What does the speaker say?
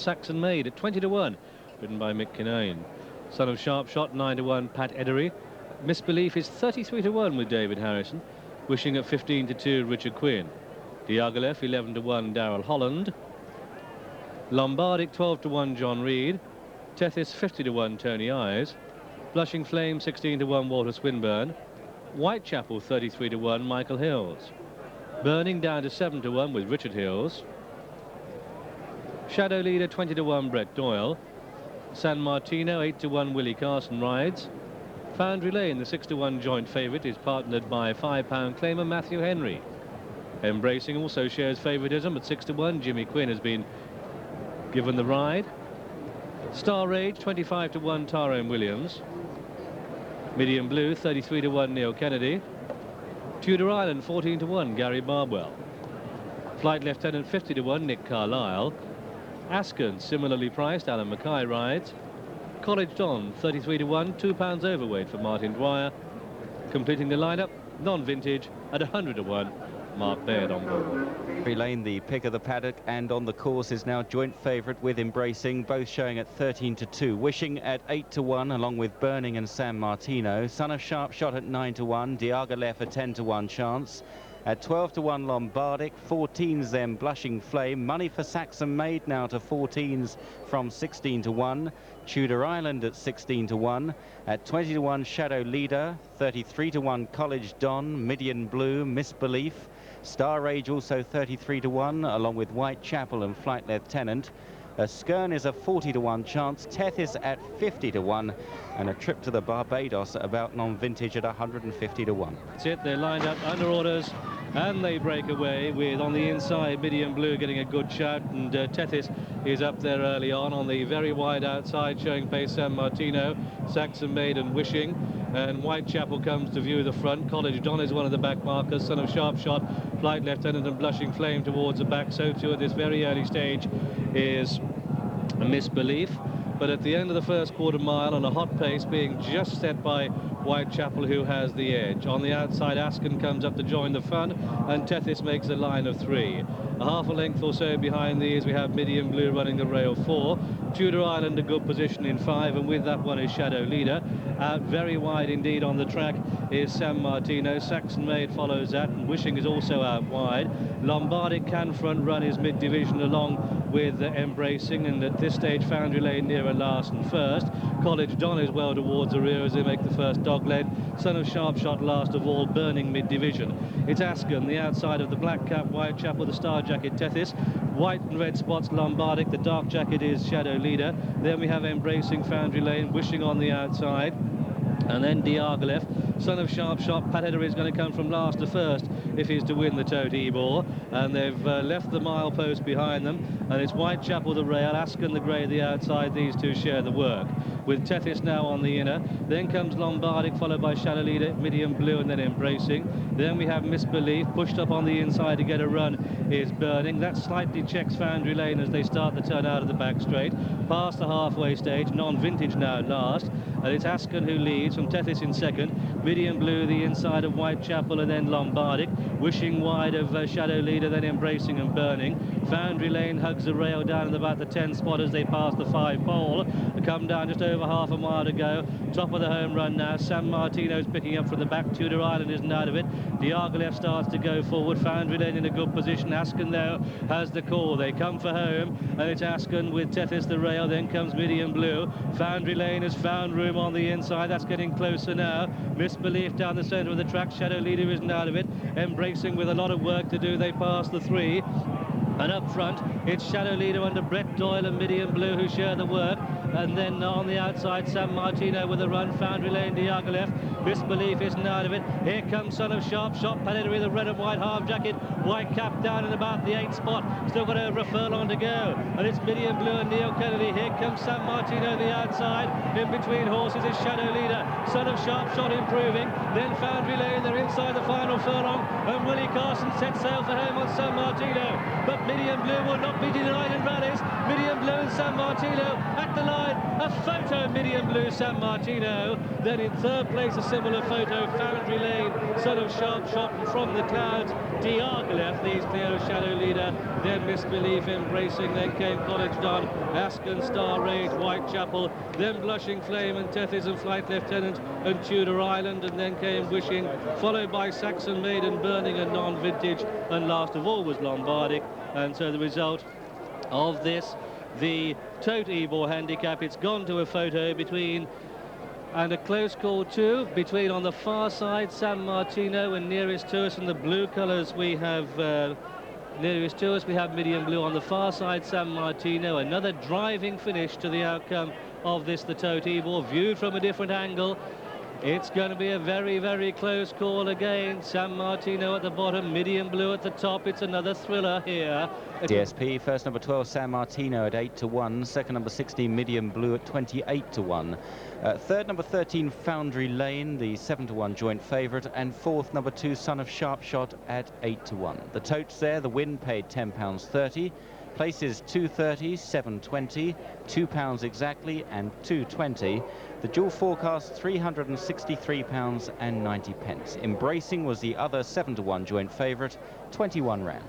Saxon Maid at 20 to 1, written by Mick Kinane. Son of Sharp Shot 9 to 1, Pat Edery. Misbelief is 33 to 1 with David Harrison. Wishing at 15 to 2, Richard Quinn. Diaghilev 11 to 1, Darrell Holland. Lombardic 12 to 1, John Reed. Tethys 50 to 1, Tony Eyes. Blushing Flame 16 to 1, Walter Swinburne. Whitechapel 33 to 1, Michael Hills. Burning down to 7 to 1 with Richard Hills. Shadow Leader 20 to 1, Brett Doyle. Sanmartino 8 to 1, Willie Carson rides. Foundry Lane, the 6 to 1 joint favourite, is partnered by £5 claimer Matthew Henry. Embracing also shares favouritism at 6 to 1. Jimmy Quinn has been given the ride. Star Rage 25 to 1, Tyrone Williams. Medium Blue 33 to 1, Neil Kennedy. Tudor Island 14 to 1, Gary Barbwell. Flight Lieutenant 50 to 1, Nick Carlisle. Asken similarly priced, Alan Mackay rides. College Don 33 to 1, £2 overweight for Martin Dwyer. Completing the lineup, non-vintage at 100 to 1, Mark Baird on board. Foundry Lane, the pick of the paddock, and on the course is now joint favourite with Embracing, both showing at 13 to 2. Wishing at 8 to 1, along with Burning and Sanmartino. Son of Sharp Shot at 9 to 1. Diaghilev a 10 to 1 chance. At 12 to 1, Lombardic. 14s then, Blushing Flame. Money for Saxon Maid now to 14s from 16 to 1. Tudor Island at 16 to 1. At 20 to 1, Shadow Leader. 33 to 1, College Don. Midian Blue, Misbelief. Star Rage also 33 to 1, along with Whitechapel and Flight Lieutenant. Skern is a 40 to 1 chance. Tethys at 50 to 1, and a trip to the Barbados about non-vintage at 150 to 1. That's it. They're lined up under orders, and they break away with, on the inside, Midian Blue getting a good shout, and Tethys is up there early on the very wide outside, showing pace Sanmartino, Saxon Maid and Wishing, and Whitechapel comes to view the front. College Don is one of the back markers. Son of Sharp Shot, Flight Lieutenant and Blushing Flame towards the back. So too at this very early stage is a Misbelief. But at the end of the first quarter mile, on a hot pace, being just set by Whitechapel, who has the edge. On the outside, Asken comes up to join the fun, and Tethys makes a line of 3. A half a length or so behind these, we have Midian Blue running the rail 4. Tudor Island a good position in 5, and with that one is Shadow Leader. Out very wide indeed on the track is Sanmartino. Saxon Maid follows that, and Wishing is also out wide. Lombardic can front run his mid-division along with Embracing, and at this stage Foundry Lane nearer last and first. College Don is well towards the rear as they make the first dogleg. Son of Sharp Shot last of all, Burning mid-division. It's Asken, the outside of the black cap, Whitechapel, the star jacket Tethys. White and red spots Lombardic, the dark jacket is Shadow Leader. Then we have Embracing, Foundry Lane, Wishing on the outside. And then Diaghilev. Son of Sharp Shot, Pat Edery is going to come from last to first if he's to win the Tote Ebor. And they've left the milepost behind them. And it's Whitechapel the rail, Asken the grey the outside. These two share the work, with Tethys now on the inner. Then comes Lombardic, followed by Shadow Leader, Midian Blue, and then Embracing. Then we have Misbelief, pushed up on the inside to get a run is Burning. That slightly checks Foundry Lane as they start the turn out of the back straight. Past the halfway stage, non-vintage now last. And it's Asken who leads, from Tethys in second. Midian Blue the inside of Whitechapel, and then Lombardic. Wishing wide of Shadow Leader, then Embracing and Burning. Foundry Lane hugs the rail down in about the 10 spot as they pass the 5 pole. They come down just over half a mile to go. Top of the home run now. Sanmartino's picking up from the back. Tudor Island isn't out of it. Diaghilev starts to go forward. Foundry Lane in a good position. Asken, though, has the call. They come for home, and it's Asken with Tethys the rail. Then comes Midian Blue. Foundry Lane has found room on the inside. That's getting closer now. Misbelief down the centre of the track. Shadow Leader isn't out of it. Embracing with a lot of work to do. They pass the 3. And up front, it's Shadow Leader under Brett Doyle and Midian Blue who share the work. And then on the outside, Sanmartino with a run. Foundry Lane, Diaghilev. Misbelief isn't out of it. Here comes Son of Sharp Shot, Pat Edery, the red and white half jacket. White cap down in about the 8 spot. Still got over a furlong to go. And it's Midian Blue and Neil Kennedy. Here comes Sanmartino the outside. In between horses is Shadow Leader. Son of Sharp Shot improving. Then Foundry Lane, they're inside the final furlong. And Willie Carson sets sail for home on Sanmartino. But Midian Blue will not be denied in rallies. Midian Blue and Sanmartino at the line. A photo, Midian Blue, Sanmartino. Then in third place, a similar photo, Foundry Lane, Son of Sharp Shot, and from the clouds, Diaghilev, the clear shadow leader, then Misbelief, Embracing, then came College Don, Asken, Star Rage, Whitechapel, then Blushing Flame and Tethys and Flight Lieutenant and Tudor Island, and then came Wishing, followed by Saxon Maiden, Burning and Non-Vintage, and last of all was Lombardic. And so the result of this, the Tote Ebor Handicap, it's gone to a photo between, and a close call too, between on the far side Sanmartino, and nearest to us in the blue colours we have nearest to us we have medium blue. On the far side Sanmartino, another driving finish to the outcome of this, the Tote Ebor, viewed from a different angle. It's going to be a very, very close call again. Sanmartino at the bottom, medium blue at the top. It's another thriller here. DSP, first number 12, Sanmartino at 8 to 1. Second number 16, medium blue at 28 to 1. Third number 13, Foundry Lane, the 7 to 1 joint favourite. And fourth number 2, Son of Sharpshot at 8 to 1. The totes there, the win paid £10.30. Places 2.30, 7.20, £2 exactly, and 2.20. The dual forecast £363.90. Embracing was the other 7 to 1 joint favourite, 21 rand.